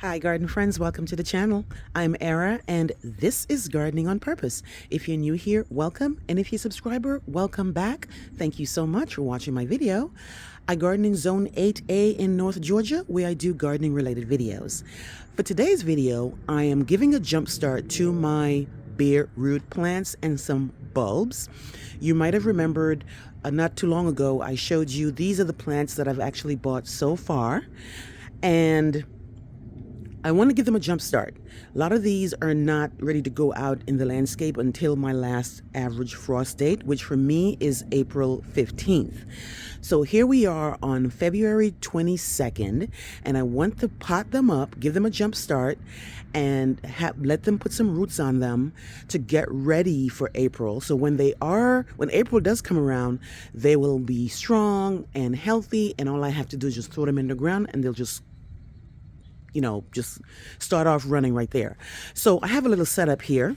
Hi garden friends, welcome to the channel. I'm Era and this is Gardening on Purpose. If you're new here, welcome, and if you're a subscriber, welcome back. Thank you so much for watching my video. I garden in Zone 8A in North Georgia where I do gardening related videos. For today's video, I am giving a jump start to my bare root plants and some bulbs. You might have remembered not too long ago I showed you these are the plants that I've actually bought so far, and I want to give them a jump start. A lot of these are not ready to go out in the landscape until my last average frost date, which for me is April 15th. So here we are on February 22nd, and I want to pot them up, give them a jump start, and let them put some roots on them to get ready for April. So when April does come around, they will be strong and healthy, and all I have to do is just throw them in the ground and they'll just start off running right there. So I have a little setup here.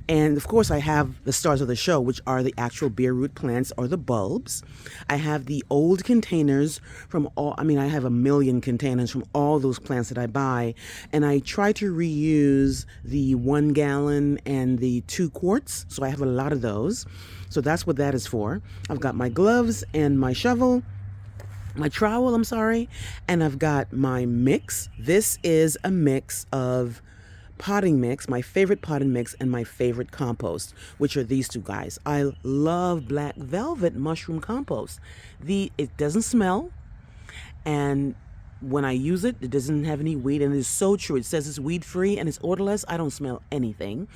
And of course I have the stars of the show, which are the actual bare root plants or the bulbs. I have the old containers from I have a million containers from all those plants that I buy. And I try to reuse the 1 gallon and the 2 quarts. So I have a lot of those. So that's what that is for. I've got my gloves and my trowel, and I've got my mix. This is a mix of potting mix, my favorite potting mix, and my favorite compost, which are these two guys. I love black velvet mushroom compost. It doesn't smell, and when I use it, it doesn't have any weed, and it's so true. It says it's weed free and it's odorless. I don't smell anything,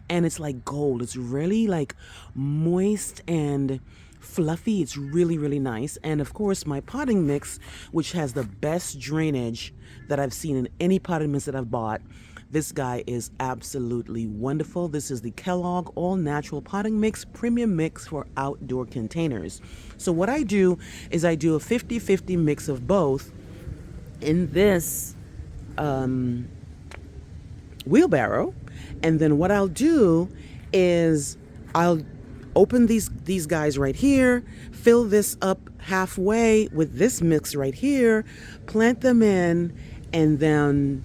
and it's like gold. It's really like moist and fluffy. It's really, really nice. And of course my potting mix, which has the best drainage that I've seen in any potting mix that I've bought. This guy is absolutely wonderful. This is the Kellogg All Natural Potting Mix Premium Mix for outdoor containers. So what I do is I do a 50-50 mix of both in this wheelbarrow, and then what I'll do is I'll open these guys right here, fill this up halfway with this mix right here, plant them in, and then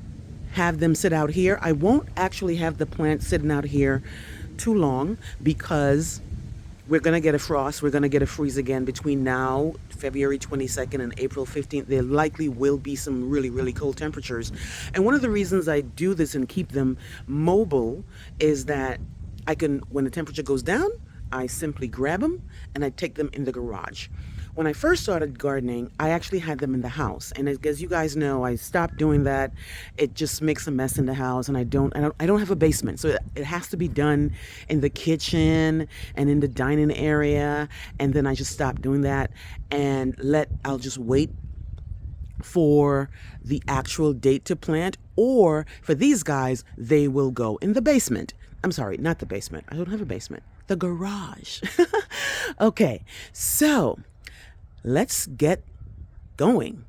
have them sit out here. I won't actually have the plant sitting out here too long because we're going to get a frost. We're going to get a freeze again between now, February 22nd and April 15th. There likely will be some really, really cold temperatures. And one of the reasons I do this and keep them mobile is that I can, when the temperature goes down, I simply grab them and I take them in the garage. When I first started gardening, I actually had them in the house, and as you guys know, I stopped doing that. It just makes a mess in the house, and I don't have a basement, so it has to be done in the kitchen and in the dining area. And then I just stopped doing that and I'll just wait for the actual date to plant, or for these guys, they will go in the basement. I'm sorry, not the basement. I don't have a basement. The garage. Okay, so let's get going.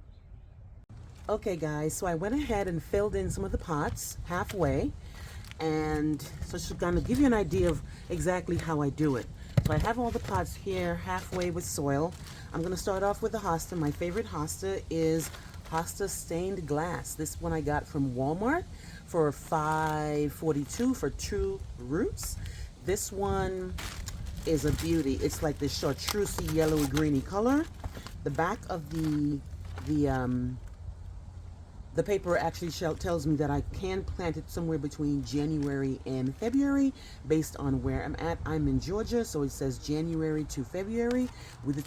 Okay guys, so I went ahead and filled in some of the pots halfway, and so it's going to give you an idea of exactly how I do it. So I have all the pots here halfway with soil. I'm going to start off with the hosta. My favorite hosta is Hostas stained glass. This one I got from Walmart for $5.42 for 2 roots. This one is a beauty. It's like this chartreusey yellowy greeny color. The back of the paper actually tells me that I can plant it somewhere between January and February based on where I'm at. I'm in Georgia, so it says January to February.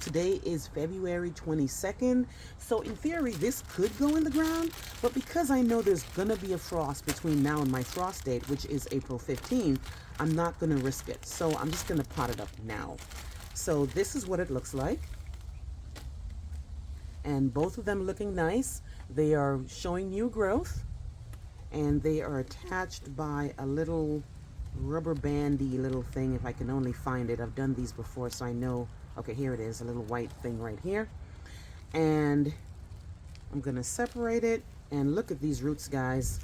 Today is February 22nd. So in theory, this could go in the ground, but because I know there's gonna be a frost between now and my frost date, which is April 15th, I'm not gonna risk it. So I'm just gonna pot it up now. So this is what it looks like. And both of them looking nice. They are showing new growth, and they are attached by a little rubber bandy little thing, if I can only find it. I've done these before, so I know. Okay, here it is, a little white thing right here. And I'm gonna separate it, and look at these roots, guys.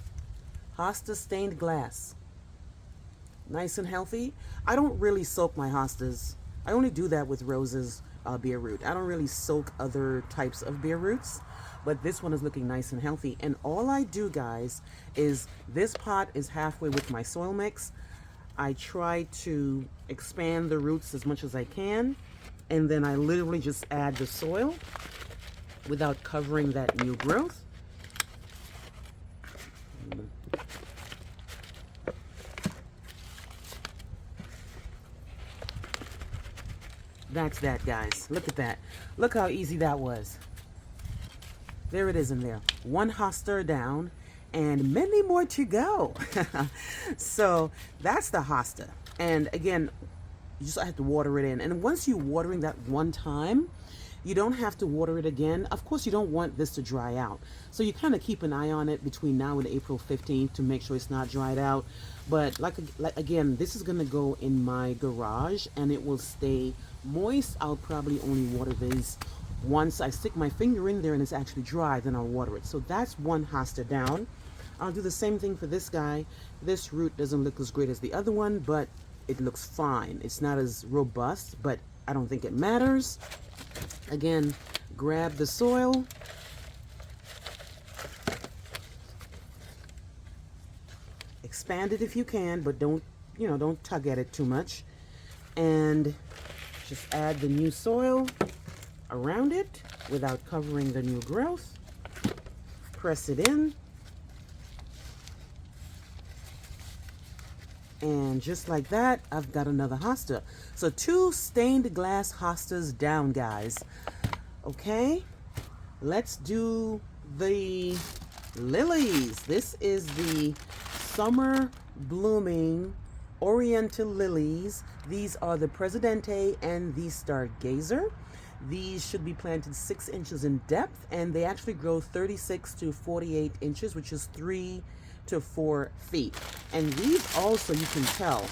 Hosta stained glass. Nice and healthy. I don't really soak my hostas. I only do that with roses, bare root. I don't really soak other types of bare roots. but this one is looking nice and healthy. And all I do, guys, is this pot is halfway with my soil mix. I try to expand the roots as much as I can, and then I literally just add the soil without covering that new growth. That's that, guys. Look at that. Look how easy that was. There it is in there. One hosta down and many more to go. So that's the hosta. And again, you just have to water it in. And once you're watering that one time, you don't have to water it again. Of course, you don't want this to dry out. So you kind of keep an eye on it between now and April 15th to make sure it's not dried out. But like again, this is going to go in my garage and it will stay moist. I'll probably only water these once I stick my finger in there and it's actually dry, then I'll water it. So that's one hosta down. I'll do the same thing for this guy. This root doesn't look as great as the other one, but it looks fine. It's not as robust, but I don't think it matters. Again, grab the soil. Expand it if you can, but don't tug at it too much. And just add the new soil around it without covering the new growth. Press it in. And just like that, I've got another hosta. So 2 stained glass hostas down, guys. Okay, let's do the lilies. This is the summer blooming oriental lilies. These are the Presidente and the Stargazer. These should be planted 6 inches in depth, and they actually grow 36 to 48 inches, which is 3 to 4 feet. And these also, you can tell.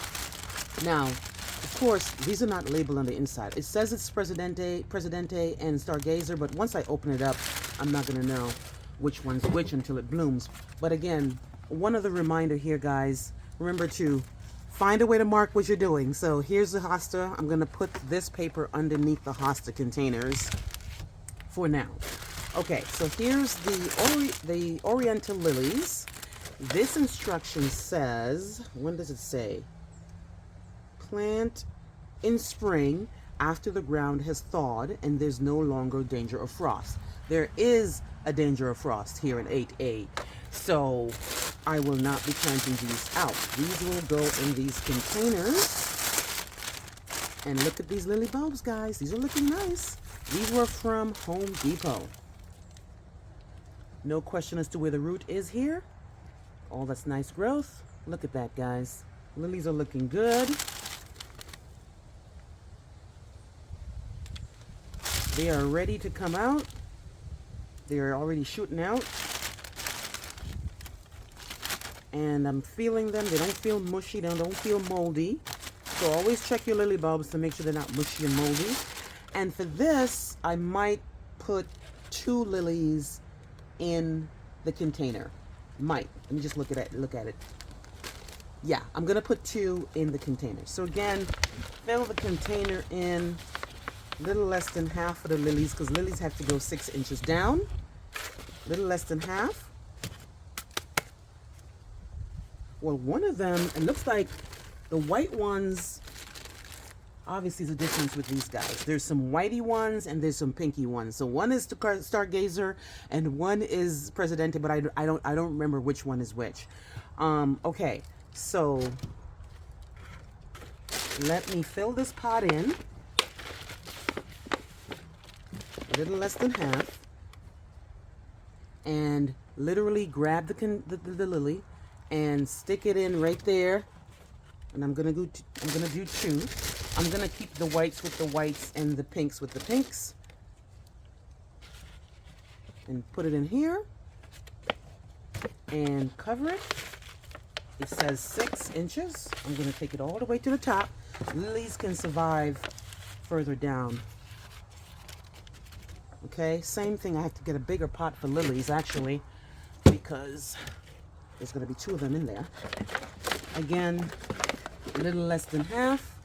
Now, of course, these are not labeled on the inside. It says it's Presidente and Stargazer, but once I open it up, I'm not going to know which one's which until it blooms. But again, one other reminder here, guys, remember to find a way to mark what you're doing. So here's the hosta. I'm going to put this paper underneath the hosta containers for now. Okay, so here's the oriental lilies. This instruction says, when does it say? Plant in spring after the ground has thawed and there's no longer danger of frost. There is a danger of frost here in 8A. So I will not be planting these out. These will go in these containers. And look at these lily bulbs, guys. These are looking nice. These were from Home Depot. No question as to where the root is here. All that's nice growth. Look at that, guys. Lilies are looking good. They are ready to come out. They are already shooting out. And I'm feeling them. They don't feel mushy. They don't feel moldy. So always check your lily bulbs to make sure they're not mushy and moldy. And for this, I might put 2 lilies in the container. Might. Let me just look at it. Yeah, I'm going to put 2 in the container. So again, fill the container in a little less than half of the lilies, because lilies have to go 6 inches down. A little less than half. Well, one of them, it looks like the white ones, obviously there's a difference with these guys. There's some whitey ones and there's some pinky ones. So one is the Stargazer and one is Presidente, but I don't remember which one is which. Okay, so let me fill this pot in. A little less than half. And literally grab the lily and stick it in right there. And I'm gonna do 2. I'm gonna keep the whites with the whites and the pinks with the pinks. And put it in here. And cover it. It says 6 inches. I'm gonna take it all the way to the top. Lilies can survive further down. Okay, same thing. I have to get a bigger pot for lilies actually, because there's gonna be 2 of them in there. Again, a little less than half.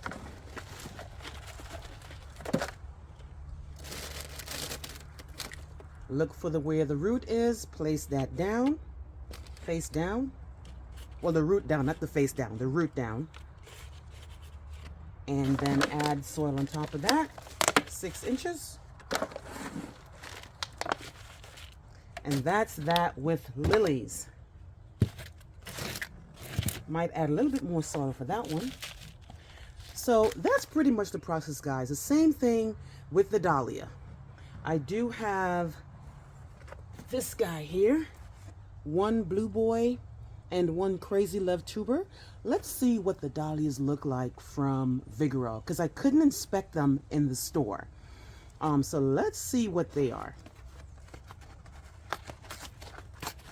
Look for where the root is. Place that down, face down. Well, the root down, not the face down, the root down. And then add soil on top of that, 6 inches. And that's that with lilies. Might add a little bit more soil for that one. So that's pretty much the process, guys. The same thing with the dahlia. I do have this guy here, one blue boy and one crazy love tuber. Let's see what the dahlias look like from Vigoro, because I couldn't inspect them in the store. So let's see what they are.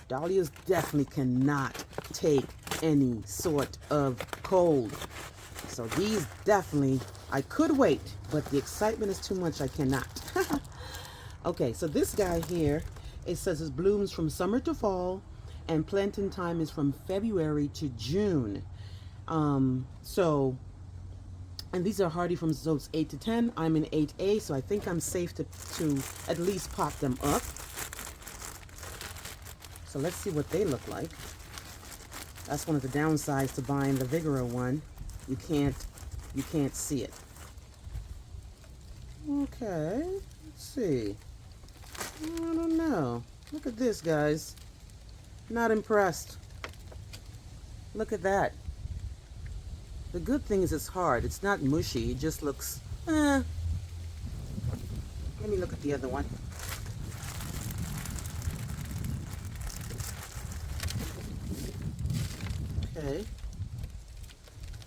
Dahlias definitely cannot take any sort of cold. So these definitely, I could wait, but the excitement is too much, I cannot. Okay, so this guy here, it says it blooms from summer to fall, and planting time is from February to June. And these are hardy from zones 8 to 10. I'm in 8A, so I think I'm safe to at least pot them up. So let's see what they look like. That's one of the downsides to buying the Vigoro one. You can't see it. Okay, let's see. I don't know. Look at this, guys. Not impressed. Look at that. The good thing is it's hard. It's not mushy. It just looks, Let me look at the other one. Okay.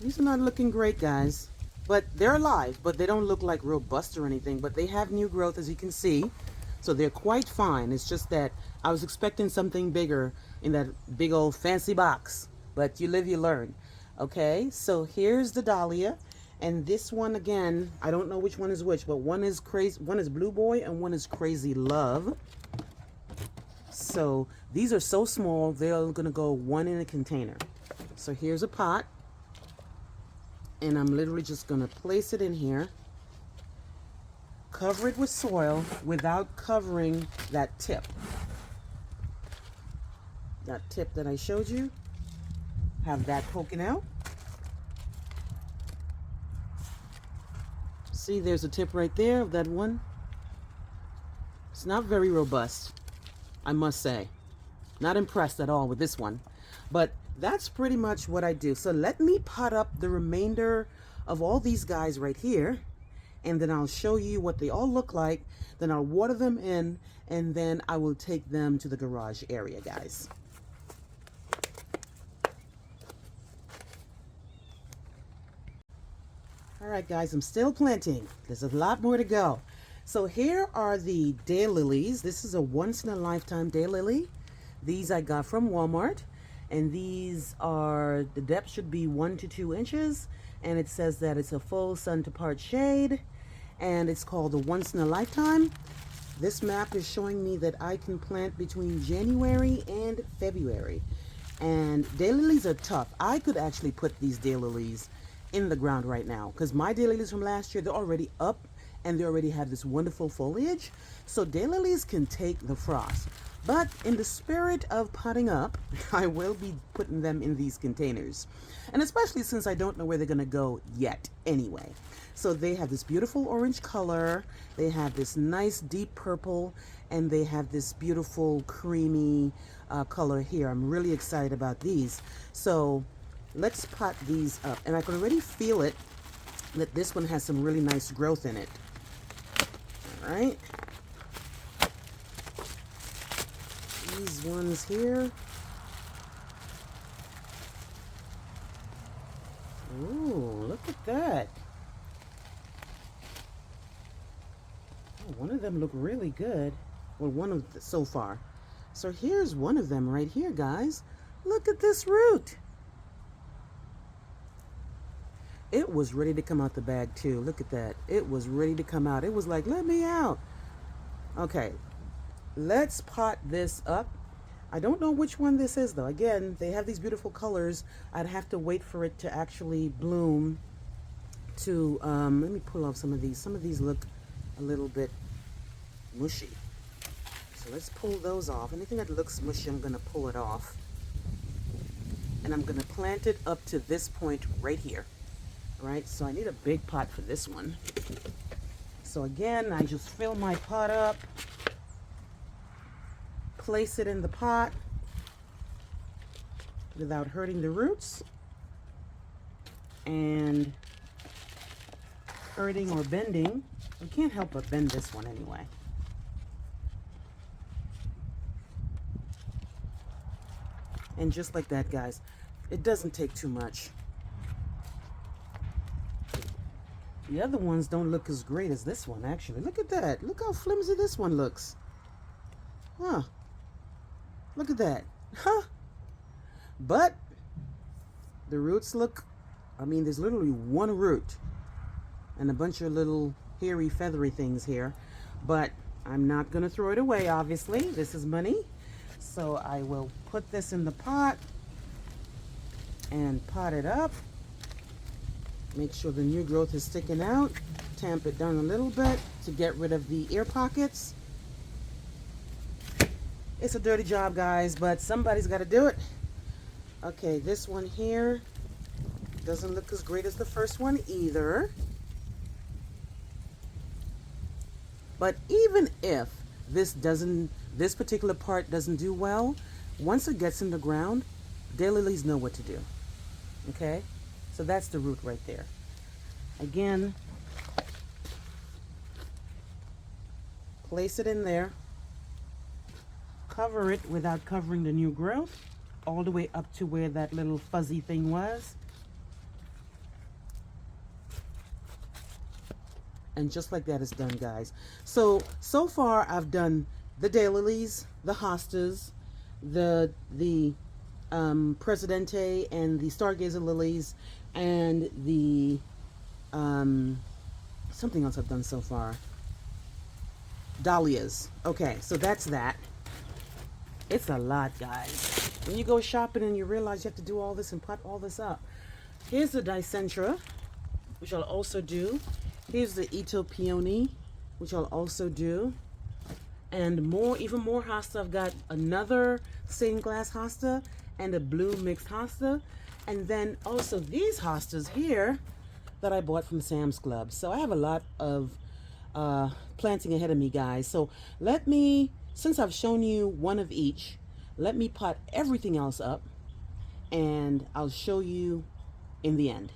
These are not looking great, guys. But they're alive, but they don't look like robust or anything. But they have new growth, as you can see. So they're quite fine. It's just that I was expecting something bigger in that big old fancy box. But you live, you learn. Okay, so here's the dahlia. And this one, again, I don't know which one is which, but one is Blue Boy and one is Crazy Love. So these are so small, they're going to go one in a container. So here's a pot. And I'm literally just going to place it in here. Cover it with soil without covering that tip. That tip that I showed you. Have that poking out. See, there's a tip right there of that one. It's not very robust, I must say. Not impressed at all with this one. But that's pretty much what I do. So let me pot up the remainder of all these guys right here. And then I'll show you what they all look like. Then I'll water them in. And then I will take them to the garage area, guys. All right, guys, I'm still planting. There's a lot more to go. So here are the daylilies. This is a once-in-a-lifetime daylily. These I got from Walmart. And these are, the depth should be 1 to 2 inches. And it says that it's a full sun to part shade. And it's called a once-in-a-lifetime. This map is showing me that I can plant between January and February. And daylilies are tough. I could actually put these daylilies in the ground right now, because my daylilies from last year, they're already up and they already have this wonderful foliage. So daylilies can take the frost. But in the spirit of potting up, I will be putting them in these containers. And especially since I don't know where they're going to go yet anyway. So they have this beautiful orange color. They have this nice deep purple. And they have this beautiful creamy color here. I'm really excited about these. So let's pot these up. And I can already feel it that this one has some really nice growth in it. All right. These ones here. Ooh, look at that. Oh, one of them look really good. Well, one of the, so far. So here's one of them right here, guys. Look at this root. It was ready to come out the bag too. Look at that. It was ready to come out. It was like, let me out. Okay, let's pot this up. I don't know which one this is though. Again, they have these beautiful colors. I'd have to wait for it to actually bloom to, let me pull off some of these. Some of these look a little bit mushy. So let's pull those off. Anything that looks mushy, I'm going to pull it off. And I'm going to plant it up to this point right here. All right, so I need a big pot for this one. So again, I just fill my pot up, place it in the pot without hurting the roots and hurting or bending. We can't help but bend this one anyway. And just like that, guys, it doesn't take too much. The other ones don't look as great as this one, actually. Look at that. Look how flimsy this one looks. Huh. Look at that. Huh. But the roots look, I mean, there's literally one root and a bunch of little hairy, feathery things here. But I'm not going to throw it away, obviously. This is money. So I will put this in the pot and pot it up. Make sure the new growth is sticking out. Tamp it down a little bit to get rid of the air pockets. It's a dirty job, guys, but somebody's got to do it. Okay, this one here doesn't look as great as the first one either. But even if this particular part doesn't do well, once it gets in the ground, daylilies know what to do. Okay? So that's the root right there. Again, place it in there. Cover it without covering the new growth, all the way up to where that little fuzzy thing was. And just like that, it's done, guys. So far I've done the daylilies, the hostas, the Presidente and the Stargazer lilies, and the something else I've done so far. Dahlias. Okay, so that's that. It's a lot, guys. When you go shopping and you realize you have to do all this and pot all this up. Here's the Dicentra, which I'll also do. Here's the Peony, which I'll also do. And more, even more hosta. I've got another stained glass hosta and a blue mixed hosta. And then also these hostas here that I bought from Sam's Club. So I have a lot of planting ahead of me, guys. So let me, since I've shown you one of each, let me pot everything else up and I'll show you in the end.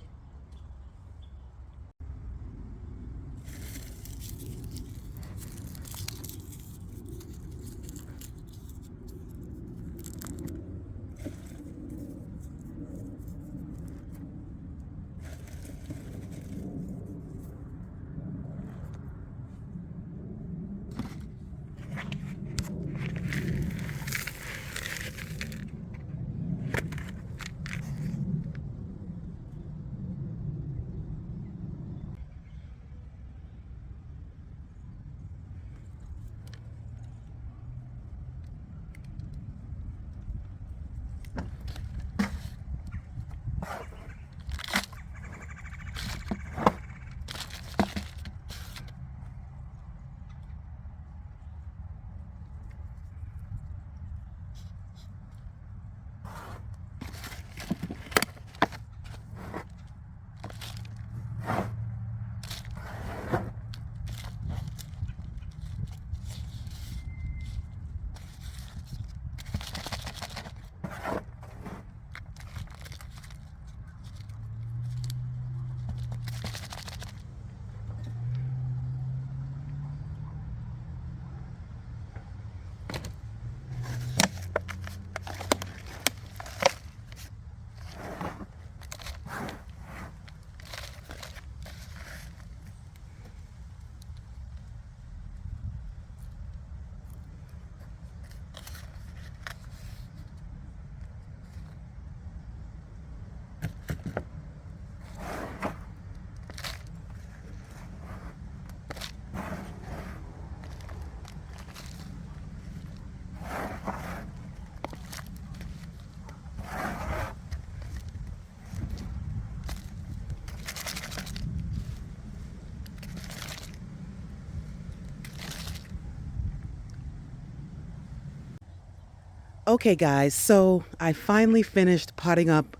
Okay, guys, so I finally finished potting up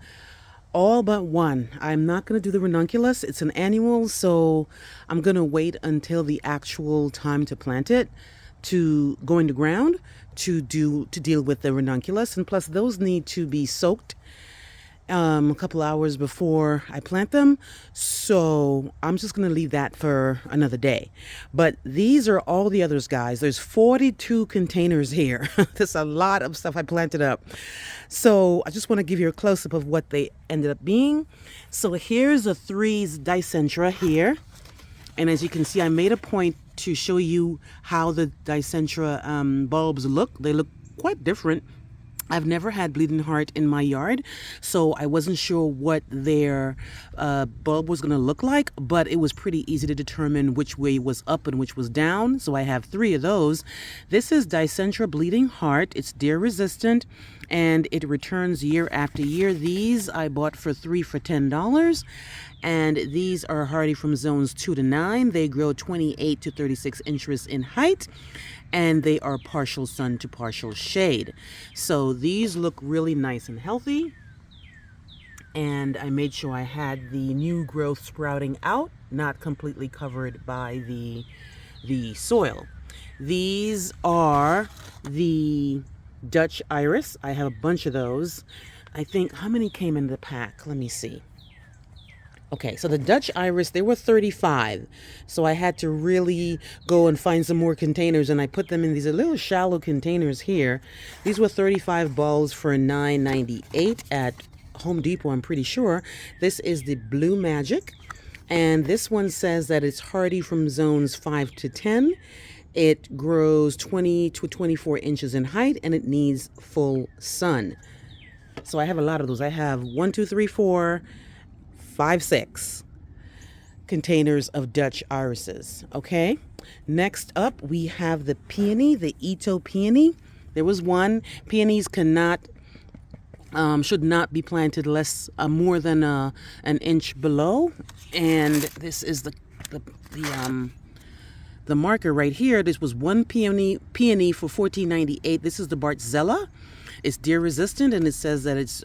all but one. I'm not going to do the ranunculus. It's an annual, so I'm going to wait until the actual time to plant it to go into ground to deal with the ranunculus. And plus, those need to be soaked a couple hours before I plant them. So I'm just going to leave that for another day. But these are all the others, guys. There's 42 containers here. There's a lot of stuff I planted up. So I just want to give you a close-up of what they ended up being. So here's a threes Dicentra here. And as you can see, I made a point to show you how the Dicentra bulbs look. They look quite different. I've never had bleeding heart in my yard, so I wasn't sure what their bulb was going to look like, but it was pretty easy to determine which way was up and which was down, so I have 3 of those. This is Dicentra bleeding heart. It's deer resistant, and it returns year after year. These I bought for 3 for $10. And these are hardy from zones 2 to 9. They grow 28 to 36 inches in height, and they are partial sun to partial shade. So these look really nice and healthy. And I made sure I had the new growth sprouting out, not completely covered by the soil. These are the Dutch iris. I have a bunch of those. I think, how many came in the pack? Let me see. Okay, so the Dutch iris, they were 35. So I had to really go and find some more containers, and I put them in these little shallow containers here. These were 35 bulbs for $9.98 at Home Depot, I'm pretty sure. This is the Blue Magic, and this one says that it's hardy from zones 5 to 10. It grows 20 to 24 inches in height, and it needs full sun. So I have a lot of those. I have 6 containers of Dutch irises. Okay, next up we have the peony, the Ito peony. There was one. Peonies should not be planted less more than an inch below. And this is the marker right here. This was one peony for $14.98. This is the Bartzella. It's deer resistant, and it says that it's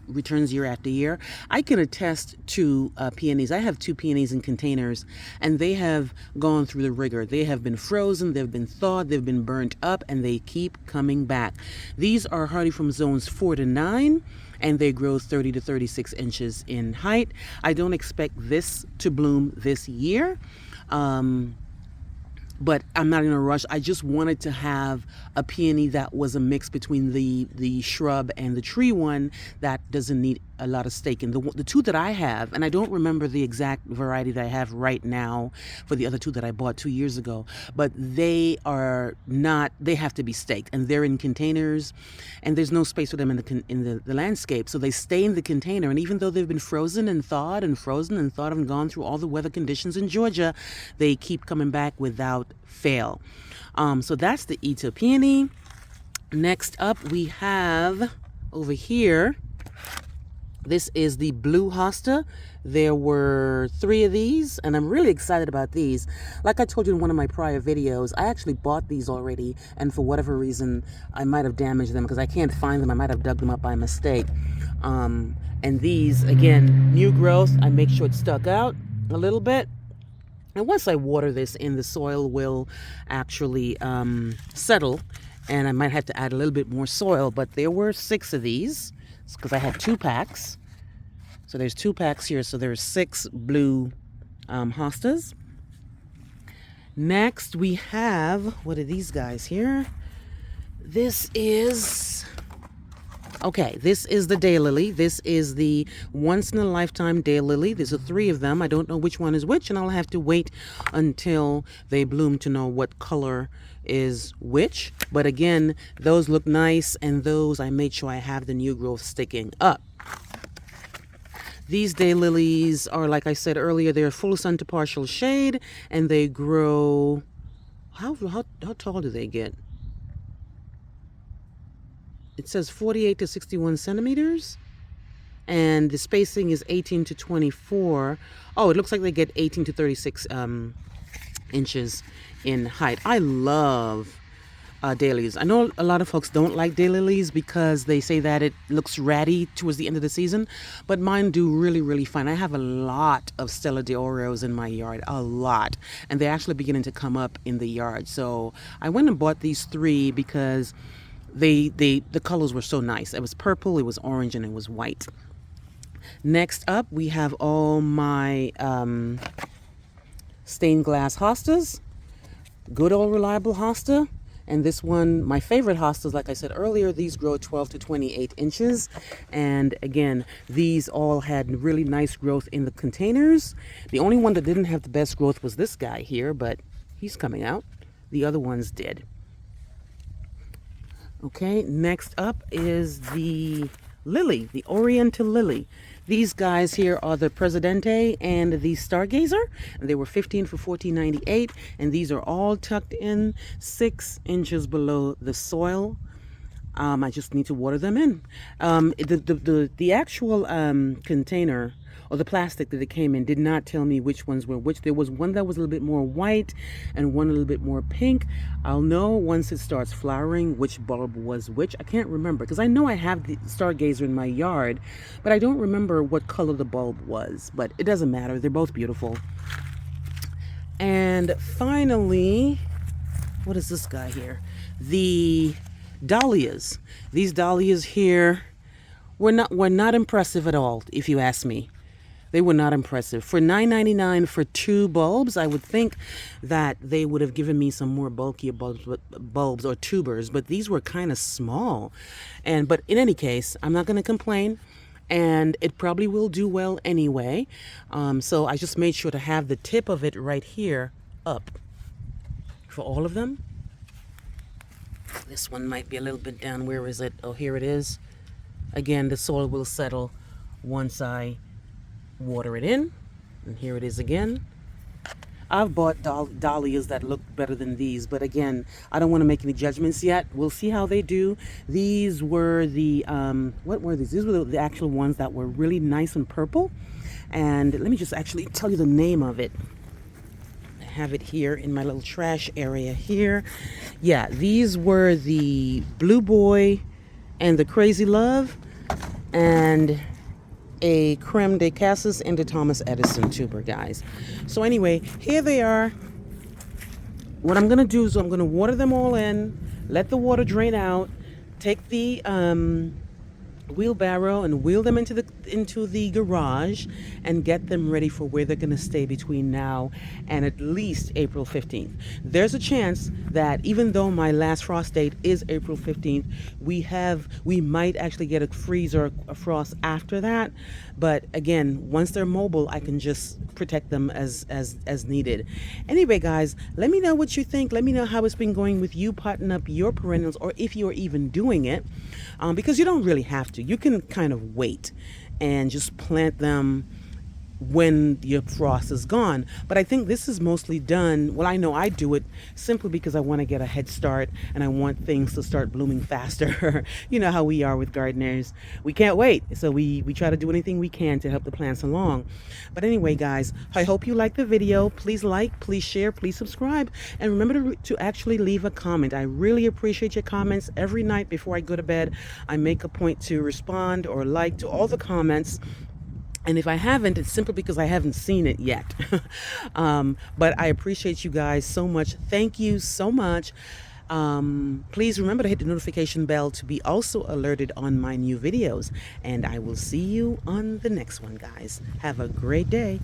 returns year after year. I can attest to peonies. I have 2 peonies in containers, and they have gone through the rigor. They have been frozen, they've been thawed, they've been burnt up, and they keep coming back. These are hardy from zones 4 to 9, and they grow 30 to 36 inches in height. I don't expect this to bloom this year. But I'm not in a rush. I just wanted to have a peony that was a mix between the shrub and the tree one that doesn't need a lot of staking. The 2 that I have, and I don't remember the exact variety that I have right now for the other 2 that I bought 2 years ago, but they are not, they have to be staked, and they're in containers, and there's no space for them in the landscape, so they stay in the container. And even though they've been frozen and thawed and and gone through all the weather conditions in Georgia, they keep coming back without fail. So that's the Ito peony. Next up we have over here, this is the blue hosta. There were 3 of these, and I'm really excited about these. Like I told you in one of my prior videos, I actually bought these already, and for whatever reason I might have damaged them because I can't find them. I might have dug them up by mistake. And these, again, new growth. I make sure it's stuck out a little bit. And once I water this in, the soil will actually settle, and I might have to add a little bit more soil. But there were 6 of these because I had 2 packs. So there's 2 packs here. So there's 6 blue hostas. Next we have, what are these guys here? This is... Okay, this is the daylily. This is the once-in-a-lifetime daylily. There's 3 of them. I don't know which one is which, and I'll have to wait until they bloom to know what color is which. But again, those look nice, and those I made sure I have the new growth sticking up. These daylilies are, like I said earlier, they're full sun to partial shade, and they grow... How tall do they get? It says 48 to 61 centimeters, and the spacing is 18 to 24. Oh, it looks like they get 18 to 36 inches in height. I love Dahlias. I know a lot of folks don't like daylilies because they say that it looks ratty towards the end of the season, but mine do really, really fine. I have a lot of Stella d'Oreos in my yard, a lot, and they're actually beginning to come up in the yard. So I went and bought these 3 because the colors were so nice. It was purple, it was orange, and it was white. Next up, we have all my stained glass hostas. Good old reliable hosta. And this one, my favorite hostas, like I said earlier, these grow 12 to 28 inches. And again, these all had really nice growth in the containers. The only one that didn't have the best growth was this guy here, but he's coming out. The other ones did. Okay, next up is the lily, the Oriental lily. These guys here are the Presidente and the Stargazer, and they were 15 for $14.98, and these are all tucked in 6 inches below the soil. I just need to water them in. The actual container, or the plastic that it came in, did not tell me which ones were which. There was one that was a little bit more white and one a little bit more pink. I'll know once it starts flowering which bulb was which. I can't remember because I know I have the Stargazer in my yard, but I don't remember what color the bulb was. But it doesn't matter. They're both beautiful. And finally, what is this guy here? The Dahlias. These Dahlias here were not impressive at all, if you ask me. They were not impressive. For $9.99 for 2 bulbs, I would think that they would have given me some more bulkier bulbs or tubers, but these were kind of small. But in any case, I'm not going to complain, and it probably will do well anyway. So I just made sure to have the tip of it right here up for all of them. This one might be a little bit down. Where is it? Oh, here it is. Again, the soil will settle once I water it in. And here it is again. I've bought dahlias that look better than these, but again, I don't want to make any judgments yet. We'll see how they do. These were the, what were these? These were the actual ones that were really nice and purple. And let me just actually tell you the name of it. Have it here in my little trash area here. Yeah, these were the Blue Boy and the Crazy Love and a Creme de Cassis and a Thomas Edison tuber, guys. So anyway, here they are. What I'm gonna do is I'm gonna water them all in, let the water drain out, take the wheelbarrow and wheel them into the garage and get them ready for where they're going to stay between now and at least April 15th. There's a chance that even though my last frost date is April 15th, we might actually get a freeze or a frost after that. But again, once they're mobile, I can just protect them as needed. Anyway, guys, let me know what you think. Let me know how it's been going with you potting up your perennials, or if you're even doing it, because you don't really have to. You can kind of wait and just plant them when your frost is gone. But I think this is mostly done, well, I know I do it simply because I want to get a head start and I want things to start blooming faster. You know how we are with gardeners. We can't wait. So we try to do anything we can to help the plants along. But anyway, guys, I hope you liked the video. Please like, please share, please subscribe. And remember to actually leave a comment. I really appreciate your comments. Every night before I go to bed, I make a point to respond or like to all the comments. And if I haven't, it's simply because I haven't seen it yet. But I appreciate you guys so much. Thank you so much. Please remember to hit the notification bell to be also alerted on my new videos. And I will see you on the next one, guys. Have a great day.